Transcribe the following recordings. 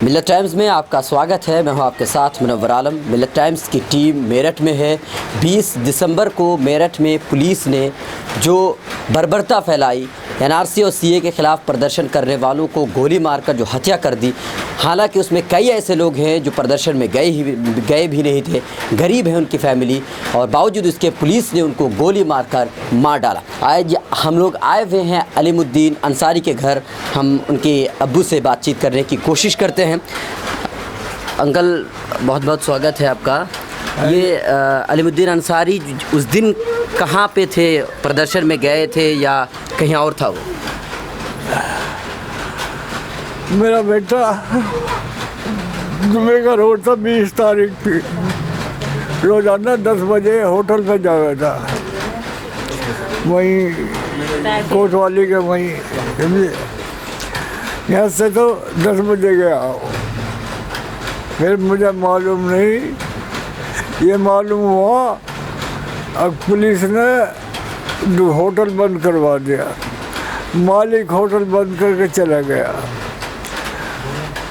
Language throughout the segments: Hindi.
मिल्लत टाइम्स में आपका स्वागत है। मैं हूं आपके साथ मुनव्वर आलम। मिल्लत टाइम्स की टीम मेरठ में है। 20 दिसंबर को मेरठ में पुलिस ने जो बर्बरता फैलाई, एनआरसी और सीए के ख़िलाफ़ प्रदर्शन करने वालों को गोली मारकर जो हत्या कर दी। हालांकि उसमें कई ऐसे लोग हैं जो प्रदर्शन में गए भी नहीं थे, गरीब है उनकी फैमिली, और बावजूद इसके पुलिस ने उनको गोली मारकर मार डाला। आज हम लोग आए हुए हैं अलीमुद्दीन अंसारी के घर। हम उनके अब्बू से बातचीत करने की कोशिश करते हैं। अंकल, बहुत बहुत स्वागत है आपका। ये अलीमुद्दीन अंसारी उस दिन कहाँ पे थे? प्रदर्शन में गए थे या कहीं और था वो? मेरा बेटा जुमे का रोज था। 20 तारीख थी। रोजाना 10 बजे होटल पे जाता था, वहीं कोतवाली के वहीं। यहाँ से तो 10 बजे गया। फिर मुझे मालूम नहीं, ये मालूम हुआ अब पुलिस ने होटल बंद करवा दिया। मालिक होटल बंद करके चला गया।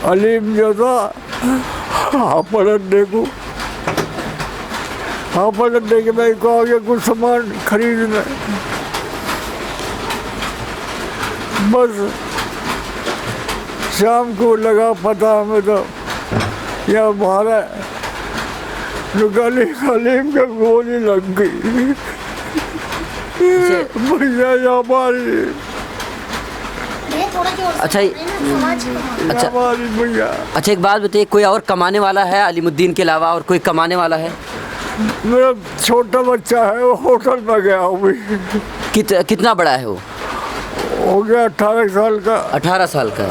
अलीम जो था पलटने के मैं को आगे कुछ सामान खरीदने, बस शाम को लगा पता हमें तो यह मारा। अलीम के गोली लग गई। भैया हमारी अच्छा भैया। अच्छा, एक बात बताइए, कोई और कमाने वाला है अलीमुद्दीन के अलावा? और कोई कमाने वाला है? मेरा छोटा बच्चा है, वो होटल में गया हुआ। कितना बड़ा है वो? हो गया 18 साल का। 18 साल का।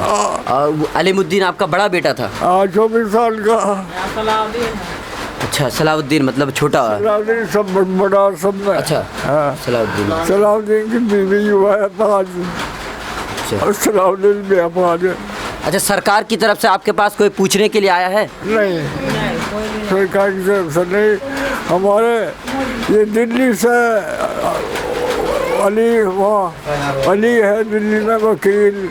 और अलीमुद्दीन आपका बड़ा बेटा था? 24 साल का। अच्छा, सलाउद्दीन मतलब छोटा? सलाउद्दीन सब बड़ा सब में। अच्छा, हाँ। सलाउद्दीन की बीवी हुआ है 5। और सलाउद्दीन भी है 5। अच्छा, सरकार की तरफ से आपके पास कोई पूछने के लिए आया है? नहीं, सरकार की तरफ से नहीं। हमारे ये दिल्ली से अली है दिल्ली में वकील,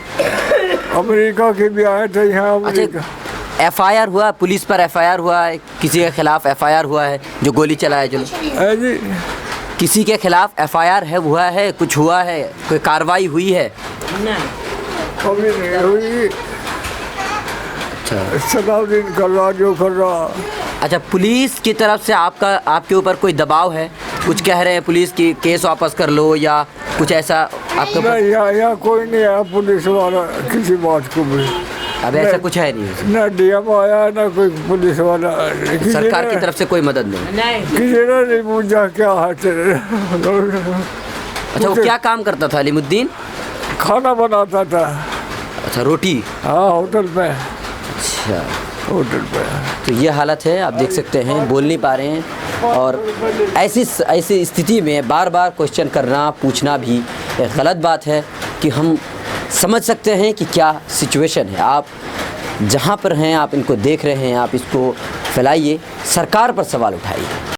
अमेरिका के भी आए थे यहाँ। अच्छा, एफआईआर हुआ, पुलिस पर एफआईआर हुआ है? किसी के खिलाफ एफआईआर हुआ है जो गोली चलाया? जो जी, किसी के खिलाफ एफआईआर है, हुआ है? कुछ हुआ है? कोई कार्रवाई हुई है? कभी नहीं हुई। अच्छा, सलाउद्दीन कर रहा जो कर रहा। अच्छा, पुलिस की तरफ से आपके ऊपर कोई दबाव है? कुछ कह रहे हैं पुलिस की केस वापस कर लो या कुछ ऐसा आपके? नहीं, यहाँ कोई नहीं आया पुलिस वाला किसी बात को भी। अब ऐसा कुछ है नहीं? ना डीएम आया ना कोई पुलिस वाला। सरकार की तरफ से कोई मदद नहीं? किसी ने नहीं पूछा क्या है तेरे। अच्छा, वो क्या काम करता था अलीमुद्दीन? खाना बनाता था। अच्छा, रोटी? हाँ, होटल पे। अच्छा, होटल पे। तो ये हालत है, आप देख सकते हैं, बोल नहीं पा रहे हैं। और ऐसी स्थिति में बार बार क्वेश्चन करना, पूछना भी एक गलत बात है कि हम समझ सकते हैं कि क्या सिचुएशन है। आप जहाँ पर हैं, आप इनको देख रहे हैं, आप इसको फैलाइए, सरकार पर सवाल उठाइए।